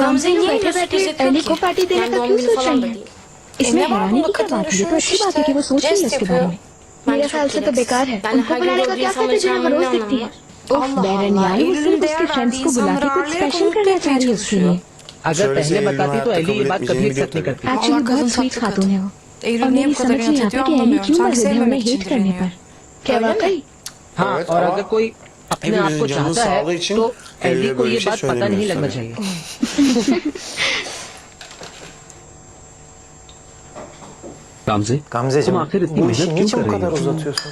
गामजे niye बैठे öyle बैठे sürpriz yapıyor एली ki? को पार्टी देने Yani का doğum क्यों günü सोच falan रही da है? değil. इसमें Ne var हैरानी bunda की क्या kadar बात है? ये तो अच्छी बात है कि वो सोच रही है इसके बारे में। मेरे ख्याल से तो बेकार है। Yani उनको her gün बुलाने का gördüğü क्या insanları फायदा जो çağırmanın यहाँ ne रोज दिखती anlamı है? var? उफ Allah बहरन Allah, यार वो Eylül'ün सिर्फ değer उसके फ्रेंड्स verdiği को बुला insanları के कुछ ağırlayarak स्पेशल mutlu करना etmeye चाह रही है उसके çalışıyor. लिए। अगर Şöyle पहले Eylül'ün बताती तो hayatta एली ये kabul बात कभी etmeyeceğini एक्सेप्ट नहीं biliyor करती। tabii. एक्चुअली Allah बहुत kadın स्वीट tatlı खातून kadın. है वो। Eylül और niye मेरी bu kadar समझ नहीं inat आता ediyor कि एली anlamıyorum. क्यों Sanki मर रही है हमें sevmemek için हेट करने direniyor. पर। क्या Öyle mi? वाकई? हाँ Evet, और ama अगर कोई अपने आप को hepimizin canının चाहता sağlığı है için तो एली Eylül'e को böyle ये bir şey बात पता नहीं söylemiyoruz लगना tabii. चाहिए। गामजे Gamzeciğim, तुम आखिर इतनी bu işi मेहनत क्यों niçin कर bu रही kadar हो? uzatıyorsun?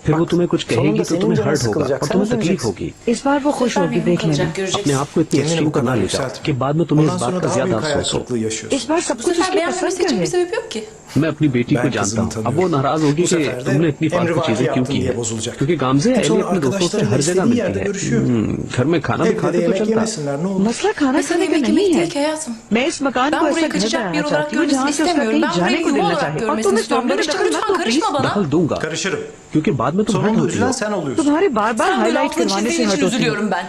फिर वो तुम्हें कुछ कहेगी sonunda तो senin तुम्हें canın हर्ट होगा sıkılacak, और sen तुम्हें तकलीफ üzüleceksin. होगी। इस बार वो खुश होगी देख लेना। अपने आप को इतनी Kendini एक्सट्रीम bu पर ना kadar ले जाओ yükseltme. कि बाद में तुम्हें Bundan इस बात sonra का daha ज्यादा büyük hayal अफसोस हो। kırıklığı yaşıyorsun. इस बार सब Bu कुछ sefer उसकी beğenmemesi पसंद का için bir है। sebep yok ki. मैं अपनी बेटी को Ben जानता kızımı हूँ अब वो tanıyorum. नाराज होगी Bu कि sefer de तुमने इतनी फालतू emrivaki चीजें क्यों yaptın की diye है bozulacak. क्योंकि गामजे Hem एली sonra अपने दोस्तों से arkadaşlarıyla हर जगह istediği मिलती yerde है görüşüyor. घर में खाना भी Evde खाते de तो yemek चलता yemesinler ne olur. मसला खाना Mesele खाने का yemek yemek नहीं değil है। ki hayatım. मैं इस मकान Ben को ऐसा buraya घर kaçacak बनाना bir olarak चाहती हूँ görmesini जहाँ से उसका istemiyorum. कहीं Ben जाने burayı को yuva दिल न olarak चाहे। और görmesini तुम इस istiyorum. मामले में Barış'cığım दखल मत lütfen दो प्लीज। karışma bana. दखल दूंगा Karışırım. क्योंकि बाद में तुम हर्ट Sonunda होती üzülen हो sen oluyorsun. तुम्हारे बार बार Sen böyle हाईलाइट altını करवाने से çizdiğin हर्ट için होती है। üzülüyorum ben.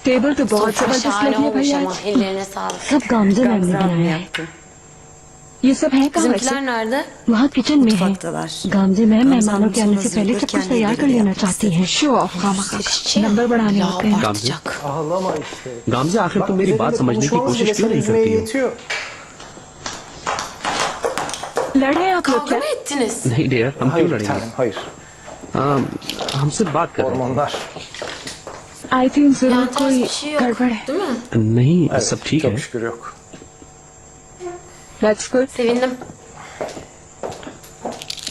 टेबल तो बहुत Sofra जबरदस्त şahane लगी है olmuş भैया। ama ellerine sağlık. सब गामजे मैम ने बनाया है। ये सब है कहाँ Bizimkiler वैसे? nerede? वहाँ किचन में है। Mutfaktalar. गामजे मैम Gamze मेहमानों के आने से hazırlık पहले सब कुछ kendi तैयार कर elleriyle लेना yapmak चाहती है। शो ऑफ खामखा नंबर बढ़ाने Ya होते हैं। abartacak. Ağlama işte. गामजे आखिर तुम मेरी बात üzerinde समझने की konuşmamız कोशिश bile क्यों seni नहीं üzmeye करती हो yetiyor. लड़े आप लोग Kavga क्या? mı ettiniz? नहीं डियर हम क्यों Hayır bir लड़ेंगे tanem, hayır. हमसे बात कर रहे Hormonlar. आई थिंक जरूर Yani ters कोई bir şey yok. गड़बड़ है। Değil mi? थे नहीं Evet, सब ठीक है çok şükür yok. That's good. Sevindim.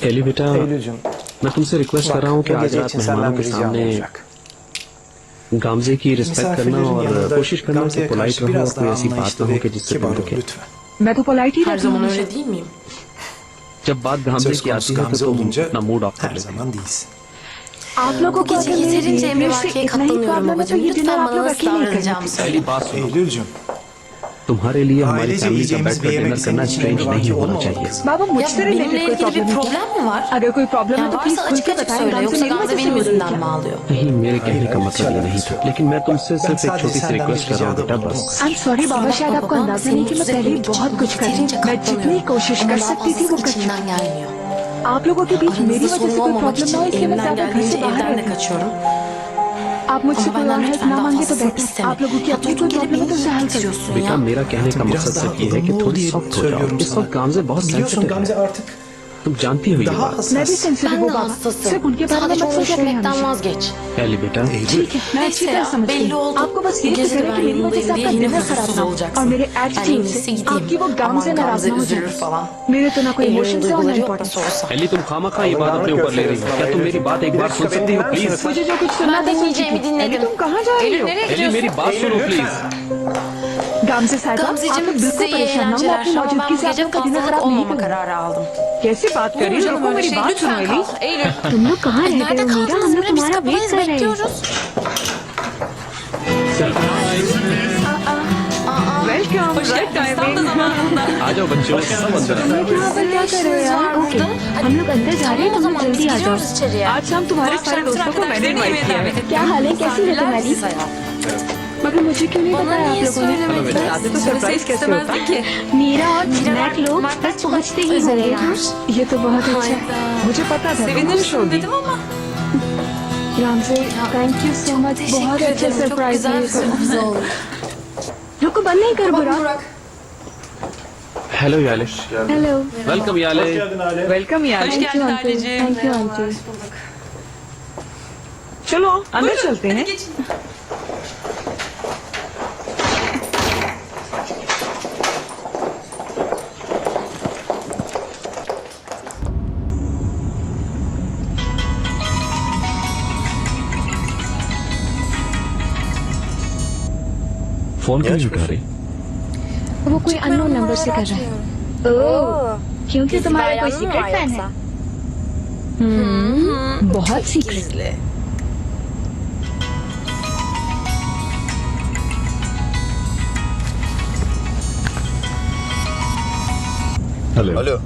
Eli बेटा Eylül'cüm, मैं तुमसे रिक्वेस्ट कर bak रहा हूँ कि bu आज gece रात için मेहमानों senden के bir ricam सामने olacak. गामजे की रिस्पेक्ट करना Misafirlerin और yanında कोशिश करना कि Gamze'ye पोलाइट karşı रहो और biraz कोई daha ऐसी बात anlayışlı ना हो ve कि जिससे kibar तुम ol दुखे lütfen. मैं तो पोलाइट ही Her रहती zaman हूँ öyle değil miyim? जब बात गामजे Söz की आती konusu है तो Gamze तुम olunca अपना मूड ऑफ कर her लेते हो zaman değilsin. आप लोगों को Gece अगर मेरे yeterince behavior से emrivakiye इतना ही katlanıyorum प्रॉब्लम है तो babacığım. ये डिनर Lütfen आप bana लोग nasıl अकेले ही davranacağımı करना। söyle. पहली बात सुनो Eylül'cüm तुम्हारे लिए हमारी ailece फैमिली का yiyeceğimiz बैठ bir कर डिनर yemek senin करना için स्ट्रेंज नहीं emrivaki होना olmamalı चाहिए kızım. बाबा Ya मुझसे benimle रिलेटेड कोई ilgili bir problem problem mi var? अगर कोई प्रॉब्लम है Yani तो प्लीज varsa खुल açık के açık बताएं söyle. गामजे Yoksa मेरी Gamze वजह से benim हो रही yüzümden है mi ağlıyor? नहीं मेरे कहने का Hayır, मतलब ये नहीं था लेकिन मैं तुमसे Ben सिर्फ एक sadece छोटी सी senden रिक्वेस्ट bir कर रहा हूँ ricada बेटा bulundum. बस आई एम सॉरी बाबा शायद आपको Babam अंदाजा नहीं कि मैं senin पहले ही güzelliğin बहुत için कुछ कर yeterince मैं जितनी katlanıyorum. कोशिश Ama कर daha सकती थी वो fazlası कर चुकी içimden gelmiyor. आप लोगों के बीच मेरी Aranızda वजह से sorun कोई olmamak प्रॉब्लम için ना हो इसलिए मैं elimden ज्यादा घर से geldiğince बाहर evden de रहती हूँ kaçıyorum. आप मुझसे Ama कोई benden और हेल्प lütfen ना daha मांगे तो fazlasını बेहतर isteme. आप लोगों की Ya अपनी कोई durduk yere प्रॉब्लम है तो beni उसे हल करो bitiriyorsun बेटा ya. मेरा कहने का Biraz मकसद daha सिर्फ ये है कि ılımlı ol थोड़ी diye सॉफ्ट हो जाओ söylüyorum इस वक्त sana. गामजे बहुत Biliyorsun सेंसिटिव Gamze है artık तुम जानती हो ये daha बात मैं भी hassas. सेंसिटिव Ben हूँ de बाबा hassasım. सिर्फ उनके बारे में Sadece मत onu सोचा करें düşünmekten हमेशा vazgeç. एली बेटा ठीक है मैं अच्छी Neyse तरह ya, समझती belli हूँ oldu. आपको बस ये Gece फिक्र de है कि ben मेरी वजह से yanındayım आपका diye yine डिनर खराब huzursuz ना हो olacaksın. और मेरे Ben en एटीट्यूड iyisi से gideyim. आपकी वो गाम से Aman नाराज Gamze ना हो üzülür जाए falan. मेरे तो ना कोई Eylül'ün इमोशंस है और ना duyguları yok importance nasıl olsa. Eli तुम खामा खा ये बात अपने ऊपर ले रही हो क्या तुम मेरी बात एक बार सुन सकती हो प्लीज मुझे जो कुछ सुनना Ben था सोची dinleyeceğimi थी dinledim. तुम कहाँ जा रही Eylül हो nereye एली gidiyorsun? मेरी बात सुनो प्लीज गाम से साहिबा आप Gamzeciğim लोग size बिल्कुल iyi परेशान ना हो मैं eğlenceler. अपनी Ama ben मौजूदगी bu से आप gece लोग का डिनर fazlalık खराब नहीं olmama करूँगी kararı aldım. कैसे बात कर रही हो रुको मेरी बात सुनो एली Eylül. तुम लोग कहाँ रह गए Nerede हो मीरा kaldınız? हम लोग Biz तुम्हारा वेट kapıdayız कर रहे हैं bekliyoruz. Welcome Hoş geldiniz. Tam da zamanında. आ जाओ बच्चों सब अंदर तुम लोग यहाँ पर क्या कर रहे हो यार ओके हम लोग अंदर जा रहे हैं तुम लोग जल्दी आ जाओ içeriye. आज शाम तुम्हारे सारे दोस्तों को मैंने इनवाइट किया है क्या हाल है कैसी है तुम्हारी मगर मुझे क्यों नहीं Bana बताया आप niye लोगों ने söylemediniz? बताते तो सरप्राइज कैसे होता ki? मीरा और स्नैक लोग बस पहुंचते ही होंगे हाँ ये तो बहुत अच्छा है मुझे पता था तुम खुश होगी dedim ama. राम से थैंक यू सो मच बहुत अच्छा सरप्राइज है ये तो। रुको बंद नहीं कर बुरा hello Yale hello welcome Yale welcome यार Hoş geldin anneciğim. Thank you aunty चलो अंदर चलते हैं फोन क्यों नहीं उठा रही वो कोई अननोन नंबर से कर रहा है ओह क्योंकि तुम्हारा कोई सीक्रेट फैन है बहुत secret hello Alo.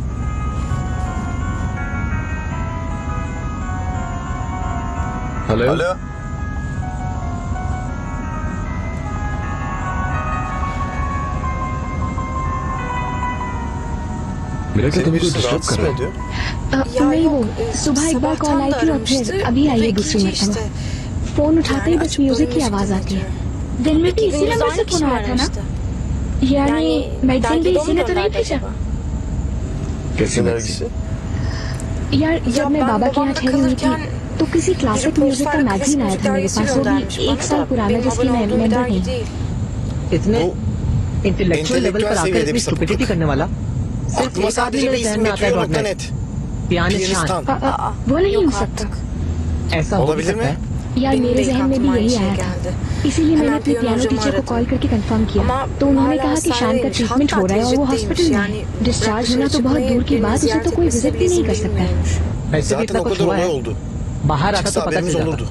Hello Alo. मेरा क्या तुम्हें कोई डिस्टर्ब rahatsız कर mı रहा है? ediyor? नहीं वो सुबह एक बार कॉल आई थी और फिर अभी आई है दूसरी मरतबा। फोन उठाते ही बस म्यूजिक की आवाज आती है। दिन में भी इसी नंबर से फोन आया था ना? यानी मेडिसिन भी इसी ने तो नहीं भेजा? कैसी Ne मैगजीन? dergisi? यार जब मैं बाबा के यहाँ ठहरी हुई थी तो किसी क्लासिक म्यूजिक का मैगजीन आया था मेरे पास, वो भी 1 साल पुराना, जिसकी मैं मेंबर नहीं। इतने वो इंटेलेक्चुअल लेवल पर आकर seviyede इतनी bir sapıklık. स्टुपिडिटी करने वाला सिर्फ Aklıma एक आदमी sadece मेरे bir जहन isim में आता है getiriyor डॉट .net. पियानिस्तान। Piyanistan. वो नहीं हो सकता ऐसा हो भी Olabilir सकता mi? है। यार, मेरे जहन में भी यही आया था, इसीलिए मैंने अपने पियानो टीचर को कॉल करके कंफर्म किया तो उन्होंने कहा कि शान का ट्रीटमेंट हो रहा है और वो हॉस्पिटल में है। डिस्चार्ज होना तो बहुत दूर की बात, उसे तो कोई विजिट भी नहीं कर सकता है। वैसे भी Zaten इतना o कुछ kadar हुआ olay है, oldu. बाहर आता Çıksa तो पता चल haberimiz जाता। olurdu.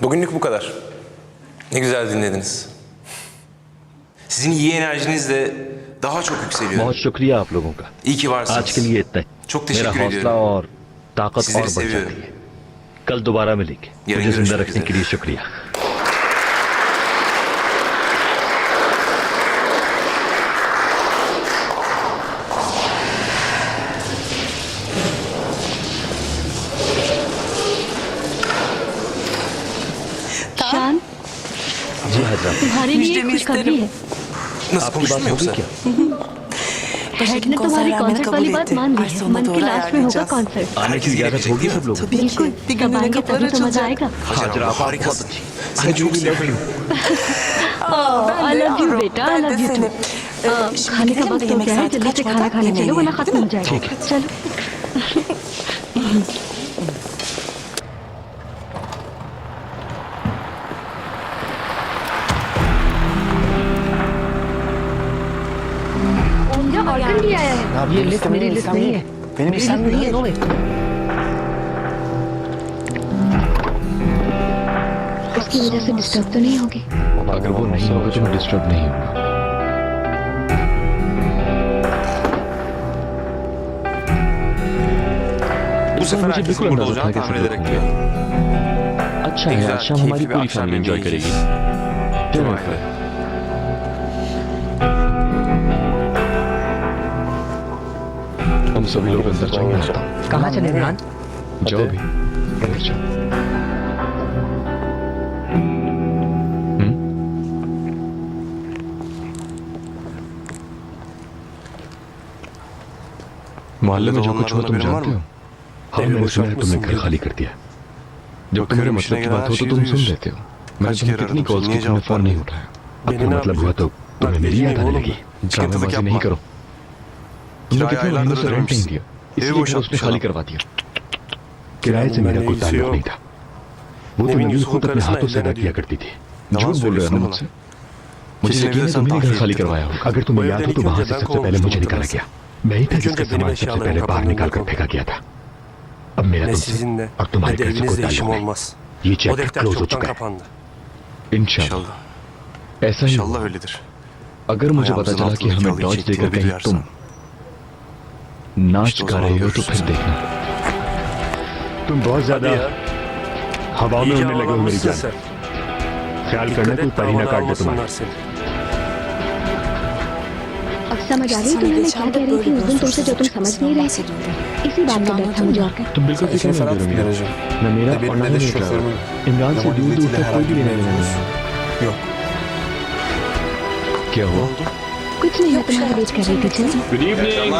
Bugünlük bu kadar. Ne güzel dinlediniz. Sizin iyi enerjinizle daha çok yükseliyorum. बहुत शुक्रिया आप लोगों का İyi ki varsınız. आज के लिए इतना ही। Çok मेरा teşekkür हौसला ediyorum. और ताकत Sizleri और बढ़ seviyorum. जाती है। कल दोबारा मिलेंगे। Yarın मुझे जिंदा görüşmek रखने üzere. के लिए शुक्रिया। शान, जी हजरत। तुम्हारे लिए खुशखबरी है। Nasıl आपकी konuştun बात mu होगी yoksa? क्या? हेड ने तुम्हारी कॉन्सर्ट वाली बात मान ली है। मन के लास्ट में होगा कॉन्सर्ट। आने की इजाजत होगी सब लोगों को। बिल्कुल, तब आएंगे तभी तो मजा आएगा। Hacer abi harikasın. Seni çok seviyorum. I love you बेटा, आई लव यू टू। खाने का वक्त हो गया है, जल्दी से खाना खाने चलो वरना खत्म हो जाएगा। चलो। ऑर्गन भी आया है। ये लिस्ट मेरी लिस्ट नहीं है। Benim मेरी listem लिस्ट नहीं है, değil. नो वे। उसकी वजह से डिस्टर्ब तो नहीं होगी? अगर वो नहीं होगा तो मैं डिस्टर्ब नहीं होगा। Bu sefer मुझे herkesin बिल्कुल burada अंदाजा था olacağını कि tahmin सब ederek लोग geldim. अच्छा Ne है, güzel, आज शाम हमारी keyifli bir पूरी akşam फैमिली एंजॉय yemeği करेगी। yiyeceğiz. चलो Vay be. हम सभी लोग अंदर जाएंगे। कहाँ चले इमरान? जाओ भी अंदर जाओ। मोहल्ले में जो कुछ हुआ तुम जानते हो? हाँ, मैंने सुना है तुमने घर खाली कर दिया। जब तुम्हारे मतलब की बात हो तो तुम सुन लेते हो। मैंने तुम्हें कितनी कॉल्स की, तुमने फोन नहीं उठाया। अब कोई मतलब हुआ तो तुम्हें मेरी याद आने लगी। ड्रामेबाजी नहीं करो। तुमने कितने महीनों से रेंट नहीं दिया, इसलिए घर उसने खाली करवा दिया। किराए से मेरा कोई ताल्लुक नहीं था। वो तो नबील खुद अपने हाथों से अदा किया करती थी। झूठ बोल रहे हो ना मुझसे। मुझे यकीन है तुमने घर खाली करवाया होगा। अगर तुम्हें याद हो तो वहां से सबसे पहले मुझे निकाला गया। मैं ही था जिसका सामान सबसे पहले बाहर निकाल कर फेंका गया था। अब मेरा Ne तुमसे sizinle और तुम्हारे ne de घर से कोई evinizle ताल्लुक işim नहीं। olmaz. ये O चैप्टर defter क्लोज हो çoktan चुका है। kapandı. इंशाल्लाह İnşallah. ऐसा ही İnşallah होगा। öyledir. अगर मुझे पता Ayağımızın चला कि altındaki हमें halıyı डॉज çektiğini देकर कहीं duyarsan, तुम नाच işte o गा zaman रहे हो तो görürsün फिर sen. देखना तुम बहुत ज्यादा हवा में उड़ने लगे हो मेरी जान। ख्याल करना कोई परी ना काट दे तुम्हारा। अब समझ आ रही तुम्हें मैं क्या कह रही थी उस दिन तुमसे जो तुम समझ नहीं रहे थे। इसी बात का डर था मुझे और क्या। तुम बिल्कुल फिक्र नहीं करो मेरा। न मेरा और न ही मेरा। इमरान से दूर दूर तक कोई भी लेने देना नहीं है। क्या हुआ? कुछ नहीं है, तुम्हारा वेट कर रही थी। चलो good evening.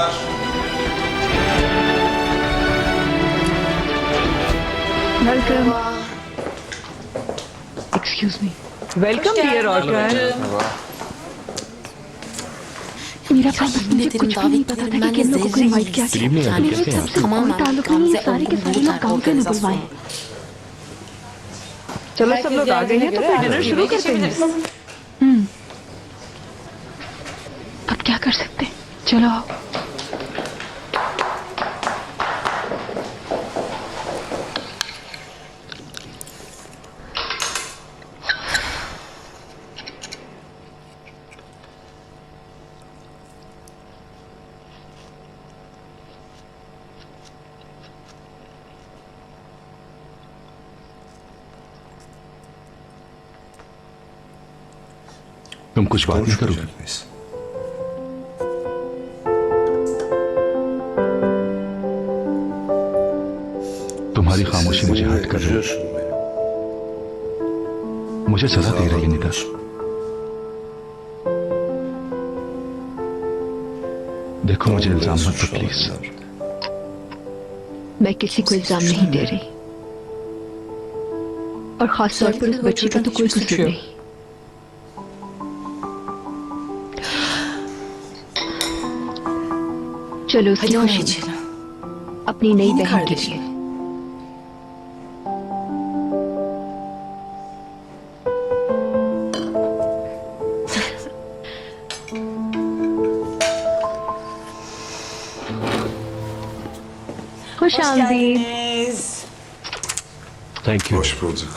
Welcome. Excuse me. Welcome dear ऑल्टर। मेरा पास मुझे कुछ भी नहीं पता था कि किन लोगों को इनवाइट किया गुड इवनिंग था। आंटी, मेरे कैसे हैं सबसे कोई ताल्लुक नहीं है, सारे के सारे लोग काम पे न बुलवाए। चलो सब लोग आ गए हैं तो फिर डिनर शुरू करते हैं। अब क्या कर सकते हैं? चलो आओ। तुम कुछ बात नहीं करोगे? तुम्हारी खामोशी मुझे हर्ट कर रही है। मुझे सजा दे रही है निदा। देखो मुझे इल्जाम मत दो प्लीज। मैं किसी को इल्जाम नहीं दे रही, और खास तौर पर उस बच्ची का तो कोई कसूर नहीं। चलो उसकी खुशी अपनी नई बहन के लिए। खुश आमदीद। Thank you. Hoş bulduk.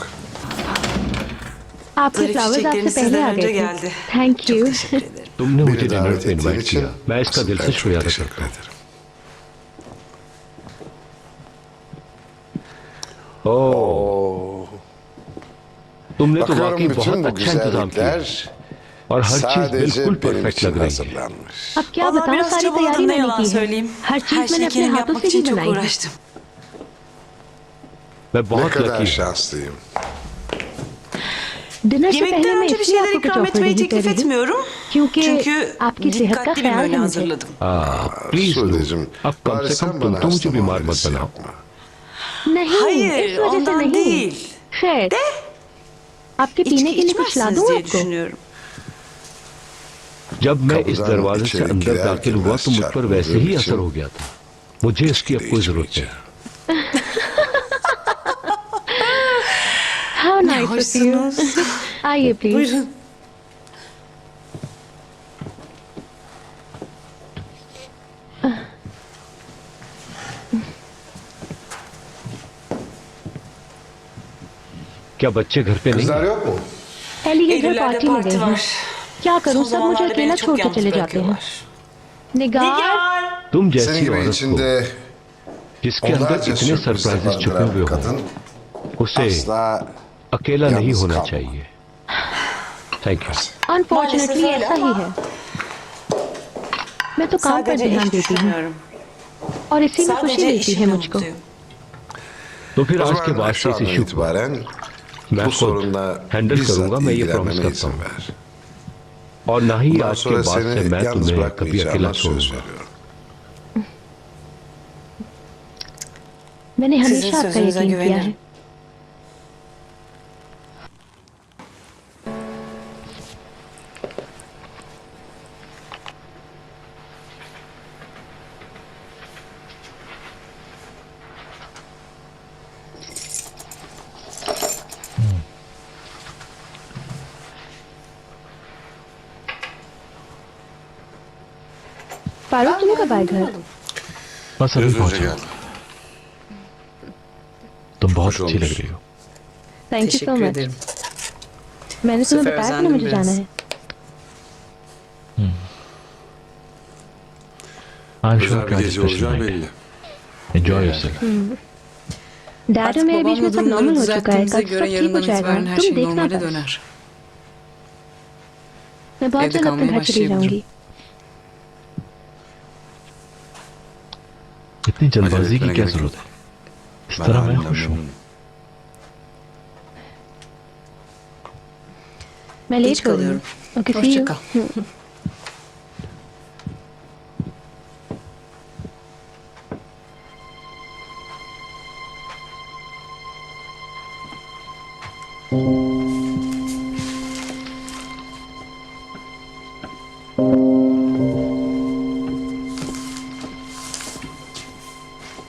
आपके फ्लावर्स आपसे पहले आ गए थे। Thank you. तुमने मुझे Beni डिनर davet पे इनवाइट ettiğin किया, için मैं इसका दिल से ben शुक्रिया çok अदा teşekkür करता हूँ। ederim. ओह, तुमने तो Bakıyorum वाकई bütün बहुत bu अच्छा इंतजाम किया güzellikler और हर चीज sadece बिल्कुल benim परफेक्ट için लग रही है। hazırlanmış. अब क्या Vallahi बताऊं, biraz सारी çabaladım, तैयारी ne मैंने yalan की है। söyleyeyim. हर Her चीज मैंने şeyi अपने kendim हाथों yapmak से ही için çok बनाई है। uğraştım. मैं Ne बहुत kadar लकी हूँ। şanslıyım. डिनर से पहले Yemekten मैं önce bir इसलिए şeyler आपको कुछ ikram ऑफर etmeyi नहीं कर teklif रही हूँ etmiyorum. क्योंकि Çünkü आपकी सेहत का dikkatli bir ख्याल menü है मुझे। hazırladım. प्लीज लो, Sude'cim, अब कम bari से कम sen तुम bana तो मुझे hasta बीमार मत muamelesi बनाओ। yapma. नहीं, Hayır, इस वजह से ondan नहीं। değil. खैर, आपके पीने İçki के लिए कुछ ला içmezsiniz दूं diye आपको? düşünüyorum. जब मैं इस Kapıdan दरवाजे से içeri अंदर girer दाखिल हुआ तो मुझ पर girmez वैसे ही çarpıldığım असर için हो गया था। मुझे इसकी अब कोई जरूरत नहीं। How nice of you. Hoşsunuz. आइए प्लीज। Buyurun. क्या बच्चे घर पे नहीं Kızlar हैं? yok mu? एली के घर Eylül'lerde पार्टी में parti गए हैं। var. क्या करूं, Son सब मुझे zamanlarda अकेला beni छोड़ çok के yalnız चले जाते हैं। bırakıyorlar. निगार, तुम Senin जैसी gibi औरत को içinde जिसके अंदर onlarca इतने sürpriz सरप्राइजेस छुपे barındıran हुए bir हो kadın उसे asla अकेला नहीं yalnız होना kalma. चाहिए। Thank you. Unfortunately Maalesef öyle ऐसा ही ama है। मैं तो काम पर Sadece ध्यान iş देती हूँ düşünüyorum. और इसी में खुशी Sadece मिलती है işimle मुझको। mutluyum. तो फिर O आज के zaman बाद şu से इस andan इशू को itibaren मैं bu खुद sorunla हैंडल bizzat करूंगा, मैं ये प्रॉमिस ilgilenmene करता izin हूँ। ver. और ना ही Bundan आज के sonra बाद से seni मैं yalnız तुम्हें कभी अकेला bırakmayacağıma söz छोड़ूंगा। veriyorum. मैंने Sizin हमेशा आपका sözünüze यकीन किया है। güvenirim. फारूक, तुम्हें कब आए घर? बस अभी Biraz önce पहुंचा। geldim. तुम बहुत खुश अच्छी लग olmuş. रही हो। Thank you so Teşekkür much. ederim. मैंने तुम्हें Sefer बताया था ना özendim मुझे biraz. जाना है। I'm sure Güzel bir I'll gece special olacağı night. belli. Enjoy yourself. Dad और मेरे बीच में सब नॉर्मल हो चुका है, कल सब göre ठीक हो yarından जाएगा, itibaren her तुम şey देखना normale बस। döner. मैं बहुत Evde जल्द अपने kalmaya घर चली başlayabilirim. जाऊंगी। इतनी जल्दबाजी की क्या जरूरत है? इस तरह मैं खुश हूँ। मैं लेट Geç हो रही हूँ। kalıyorum. Okay, see Hoşça you. kal.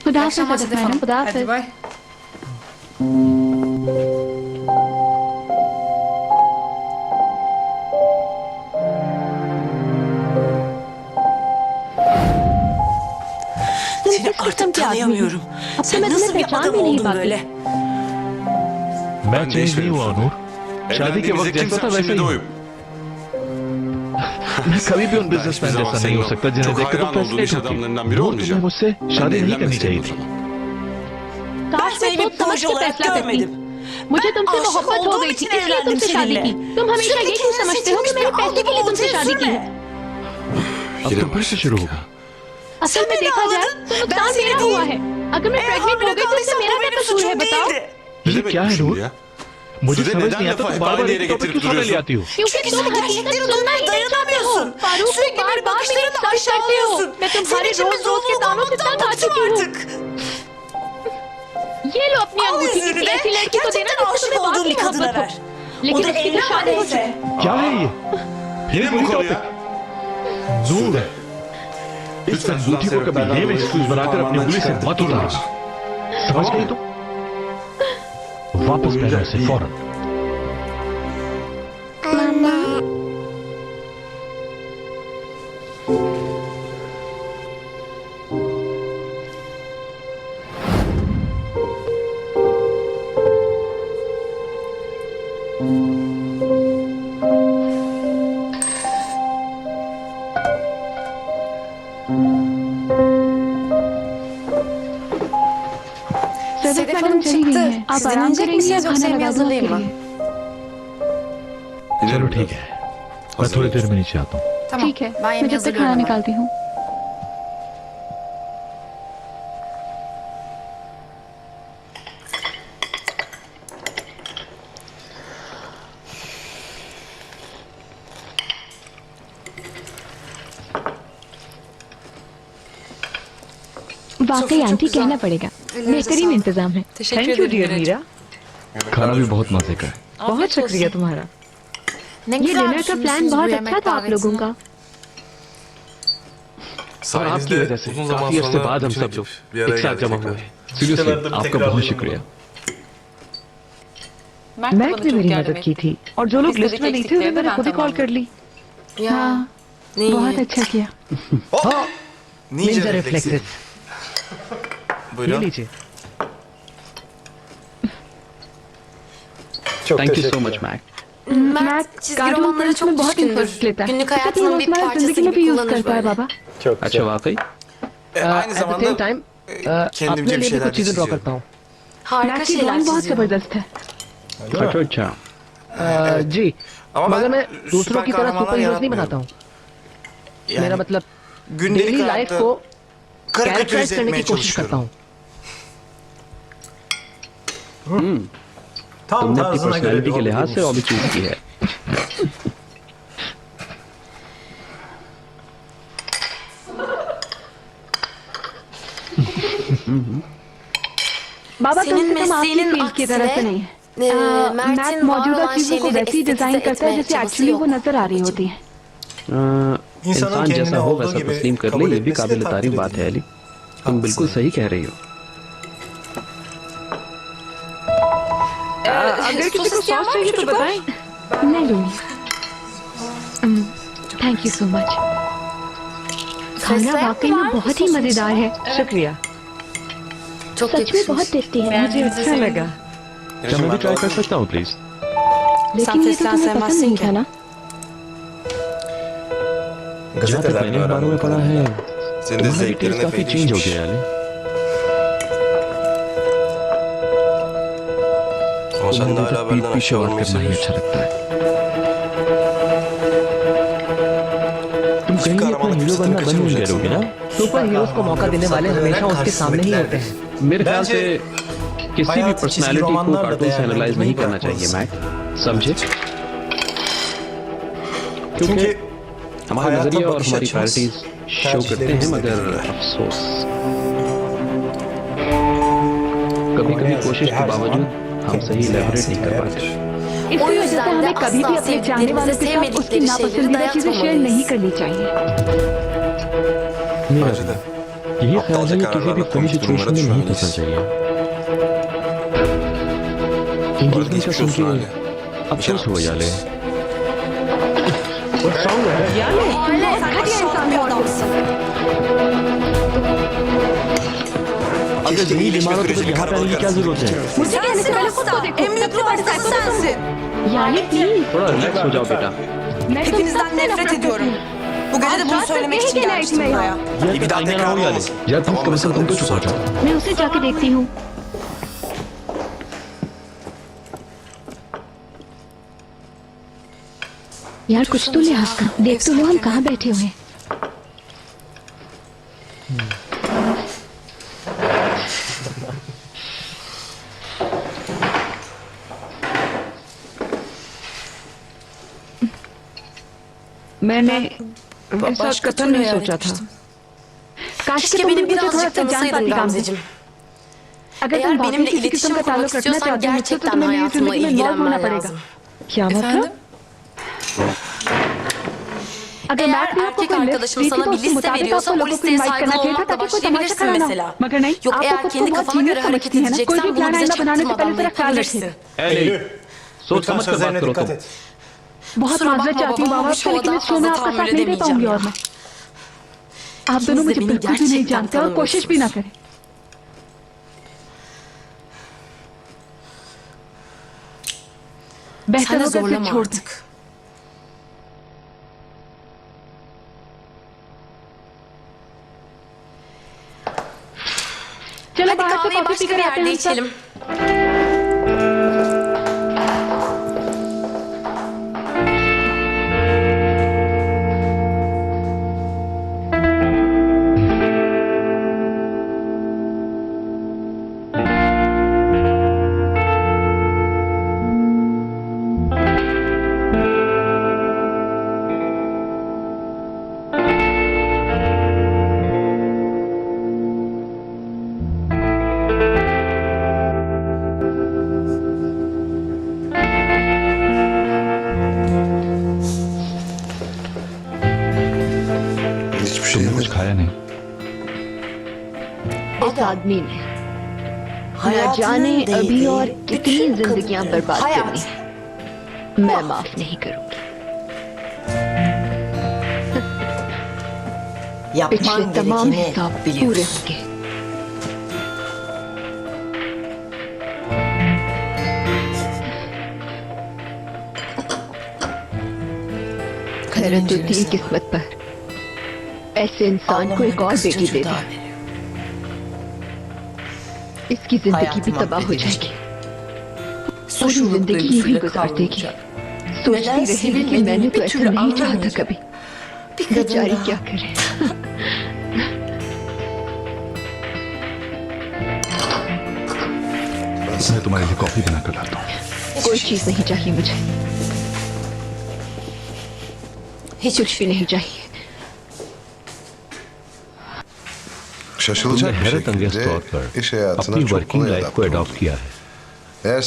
खुदा İyi हाफिज़ akşamlar सदफ Sedef मैडम, Hanım. खुदा Hadi हाफिज़। bay. Seni artık tanıyamıyorum. Sen nasıl bir adam oldun böyle? मैं चेंज नहीं हुआ नूर। शादी के वक्त जैसा था वैसे ही हूँ। मैं कभी भी उन बिजनेसमैन जैसा नहीं हो सकता जिन्हें देख के तुम फैसिनेट होती हो। नूर, तुम्हें मुझसे शादी नहीं करनी चाहिए थी। Ben काश मैं seni bir सोच समझ proje के olarak फैसला करती। görmedim. मुझे तुमसे आशिक मोहब्बत हो olduğum गई थी, için इसलिए evlendim तुमसे शादी seninle. की। तुम हमेशा Sürekli ये क्यों kendine समझते हो कि seçilmiş मेरे bir पैसे के लिए algı तुमसे शादी की sürme. है? अब तो फिर से शुरू होगा। असल में beni देखा जाए ağladın, तो ben नुकसान seni मेरा değil. हुआ है। अगर मैं Eğer प्रेग्नेंट हो hamile गई तो उससे kaldıysam मेरा bu क्या benim कसूर है suçum बताओ? değildi. ये क्या है नूर? मुझे Sude, समझ neden नहीं आता lafı तुम hep बार aynı बार yere एक टॉपिक getirip क्यों सामने ले duruyorsun? आती हो? क्योंकि Çünkü तुम sen हकीकत gerçekleri सुनना duymaya ही नहीं चाहते हो। dayanamıyorsun. फारूक को Sürekli बार benim बार मेरी bakışlarını इंसल्ट करते हो। aşağılıyorsun. मैं Senin तुम्हारे için bir रोज रोज के zorunlu तानों से olmaktan तंग आ bıktım चुकी हूँ। artık. ये लो अपनी Al अंगूठी, yüzüğünü किसी de ऐसी लड़की को देना gerçekten जिससे aşık तुम्हें olduğun वाकई bir kadına मोहब्बत हो। ver. O लेकिन da उसकी तो शादी हो evlenmediyse. चुकी। क्या है ये? Yine mi bu konu ya? नूर, इस अंगूठी को कभी ये एक्सक्यूज बनाकर अपनी उंगली से मत उतारो। समझ गई तुम? वापस पहले से फौरन। सदफ मैडम चली गई हैं। आप Sizden आराम inecek करेंगी misiniz या yoksa खाना yemeği लगा दूं आपके hazırlayayım mı? लिए? चलो ठीक है, मैं थोड़ी देर में नीचे आता हूँ। Tamam. ठीक है, Ben मैं yemeği जब तक खाना hazırlıyorum. निकालती हूँ। वाकई आंटी कहना पड़ेगा, बेहतरीन इंतजाम है। Teşekkür thank you ederim dear Miracığım. Meera, खाना भी बहुत मजे का है। बहुत शुक्रिया तुम्हारा। Ne ये güzel डिनर का प्लान düşünmüşsünüz bu बहुत yemek अच्छा था आप लोगों davetini. का। और आपकी वजह से काफी अरसे बाद हम सब लोग एक साथ जमा हुए हैं। सीरियसली आपका बहुत शुक्रिया। Mert मैट bana ने çok मेरी yardım मदद की etti. थी और जो लोग İstedik लिस्ट में नहीं थे उन्हें eksikleri de मैंने ben खुद ही कॉल कर ली। Ya. बहुत अच्छा किया। Ninja reflexes, ये Buyurun. लीजिए। Thank you so much Mert. Mert çizgi cartoon romanlara films में çok बहुत düşkündür. इंटरेस्ट लेता है। Günlük इसे अपनी hayatının bir रोजमर्रा parçası जिंदगी में gibi भी यूज kullanır करता है böyle. बाबा। अच्छा वाकई? एट द सेम टाइम अपने लिए भी कुछ चीजें ड्रॉ करता हूँ। Harika मैट की şeyler ड्राइंग बहुत çiziyor. जबरदस्त है। अच्छा अच्छा। जी, Ama मगर ben मैं दूसरों की तरह kahramanlar सुपर हीरोज नहीं yaratmıyorum. बनाता हूँ। Yani मेरा मतलब gündelik डेली लाइफ hayatta को karikatürize कैरेक्टराइज करने की etmeye कोशिश करता çalışıyorum. हूँ। तुमने अपनी पर्सनैलिटी के लिहाज से हॉबी चूज की है। बाबा Senin कम से कम आपकी mesleğinin फील्ड की तरह से aksine, नहीं है। Mert'in मैट var मौजूदा olan चीजों को şeyleri वैसे ही डिजाइन estetize करता है etme जैसे çabası एक्चुअली वो yok. नजर आ रही होती है। इंसान जैसा हो वैसा तस्लीम कर ले, ये भी काबिल तारीफ बात है अली। तुम बिल्कुल सही कह रही हो। अगर किसी को सॉस चाहिए तो बताएं। मैं लूंगी। Thank you so much. खाना Fesleğen वाकई var में mı बहुत ही sosun मजेदार है। शुक्रिया, Çok सच में yakışmış. बहुत टेस्टी है। मुझे अच्छा लगा। क्या मैं भी ट्राई कर सकता हूँ प्लीज? लेकिन ये तो fesleğen तुम्हें पसंद sevmezsin नहीं ki. था ना? जहाँ तक मैंने अखबारों में पढ़ा है, senin de तुम्हारा भी टेस्ट zevklerin काफी epey चेंज हो değişmiş. गया है अली। मुझे तो पीठ पीछे बात करना ही अच्छा लगता है। तुम कहीं अपना हीरो बनना बंद नहीं करोगे ना? सुपर हीरोज को मौका देने वाले हमेशा उसके सामने ही होते हैं। मेरे ख्याल से किसी भी पर्सनालिटी को कार्टून से एनालाइज नहीं करना चाहिए मैट, समझे? क्योंकि हमारा नजरिया और हमारी प्रायोरिटीज शो करते हैं, मगर अफसोस कभी कभी कोशिश के बावजूद हम सही इलेबोरेट नहीं कर पाते। इसी वजह से हमें कभी भी अपने जानने वालों के साथ उसकी नापसंदीदा चीजें शेयर नहीं करनी चाहिए। ये ख्याल है कि किसी भी फनी सिचुएशन में नहीं फंसना चाहिए। इंगेजमेंट का सुन के अफसोस हुआ याले। अगर जमीन बीमार हो तो फिर यहाँ पे आने की क्या जरूरत है? मुझे कहने से पहले खुद को देखो। यानी प्लीज थोड़ा रिलैक्स हो जाओ बेटा। मैं Hepinizden nefret ediyorum. Bu gece de bunu söylemek için gelmiştim buraya. ये भी दांत ना हो याले। यार प्लीज कम से कम तुम तो चुप हो जाओ। मैं उसे जाके देखती हूँ। यार कुछ तो लिहाज का देख तो लो हम कहाँ बैठे हुए हैं। मैंने ऐसा कतई नहीं सोचा था। काश Keşke कि तुम beni मुझे थोड़ा birazcık सा जान tanısaydın पाती काम Gamzeciğim. अगर तुम Eğer वाकई benimle किसी किस्म iletişim का kurmak ताल्लुक रखना istiyorsan चाहती हो मुझसे तो gerçekten तुम्हें मेरी hayatımla जिंदगी में इन्वॉल्व होना ilgilenmen पड़ेगा। lazım. क्या मतलब? अगर मैं Eğer अपने आप को erkek कोई लिस्ट arkadaşım दी थी sana तो bir उसके liste मुताबिक veriyorsa आपको o लोगों को listeye इनवाइट saygılı करना चाहिए था olmakla ताकि कोई तमाशा başlayabilirsin कराना हो। mesela. मगर नहीं, Yok आप eğer तो खुद को kendi बहुत kafana जीनियस göre hareket समझती है ना। कोई edeceksen भी bunu प्लान bize आइंदा बनाने से पहले çaktırmadan da जरा ख्याल yapabilirsin. रखिए। सोच समझ कर बात करो तुम। बहुत Kusura माजरत bakma चाहती हूँ babama बाबा bu şova लेकिन daha इस शो में fazla आपका tahammül साथ नहीं दे पाऊंगी और edemeyeceğim. मैं आप दोनों İkiniz de मुझे beni बिल्कुल भी नहीं gerçekten जानते और कोशिश भी ना करें। बेहतर Sen de होगा इसे zorlama छोड़ दें। artık. चलो Hadi बाहर से kahveyi coffee başka P bir कर आते yerde हैं सब। içelim. तुमने कुछ खाया नहीं? इस आदमी ने न जाने अभी और कितनी जिंदगियां बर्बाद करनी है। मैं माफ नहीं करूंगी। पिछले तमाम हिसाब पूरे होंगे। खैरत होती है किस्मत पर ऐसे इंसान को एक और बेटी दे दे। इसकी जिंदगी भी तबाह हो जाएगी। पूरी जिंदगी यूं ही गुजार देगी। सोचती रहेगी कि मैंने तो ऐसा नहीं चाहा था कभी। बेचारी क्या करे। मैं तुम्हारे लिए कॉफी बना कर लाता हूँ। कोई चीज नहीं चाहिए मुझे। कुछ भी नहीं चाहिए। तुमने हैरत अंगेज तौर पर अपनी वर्किंग लाइफ को अडॉप्ट किया है।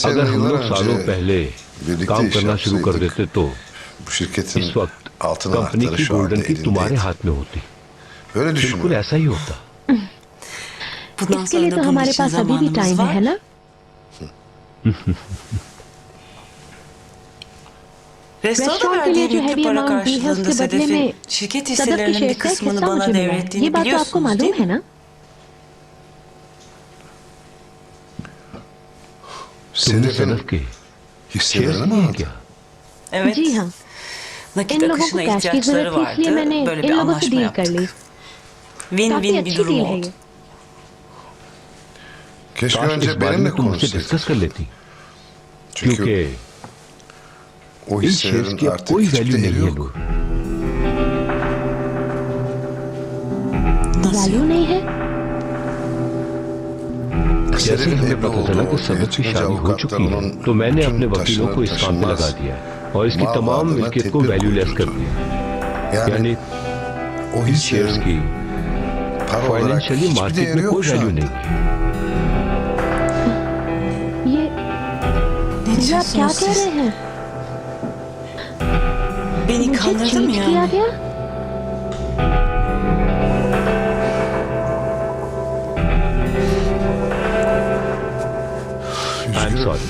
अगर हम लोग सालों पहले काम करना शुरू कर देते तो इस वक्त कंपनी की गोल्डन की तुम्हारे हाथ में होती। बिल्कुल ऐसा ही होता। इसके लिए तो हमारे पास अभी भी टाइम है ना? Restorana के लिए verdiği जो हैवी yüklü para अमाउंट दी है karşılığında उसके बदले Sedef'in में şirket सदफ की hisselerinin शेयर bir का एक kısmını हिस्सा bana मुझे मिला है। ये devrettiğini बात तो आपको biliyorsunuz मालूम değil है mi? ना? तुमने सदफ के शेयर लिए हैं क्या? Evet. जी हाँ। Nakit इन लोगों को akışına कैश की ihtiyaçları जरूरत थी इसलिए मैंने vardı. Böyle इन bir लोगों से anlaşma डील कर ली। yaptık. काफी Win-win bir अच्छी durum डील है oldu. ये। Keşke काश इस önce बारे में benimle तुम मुझसे konuşsaydın. डिस्कस कर लेती। क्योंकि इन शेयर्स की अब कोई वैल्यू नहीं है नूर। वैल्यू नहीं है? जैसे ही हमें पता चला कि सदत की शादी हो चुकी है तो मैंने अपने वकीलों को इस काम में लगा दिया और इसकी तमाम मिल्कियत को वैल्यूलेस कर दिया। यानी इन शेयर्स की फाइनेंशियली मार्केट में कोई वैल्यू नहीं है। ये आप क्या कह रहे हैं? Beni मुझे kandırdın चीट mı किया yani? गया? I am sorry.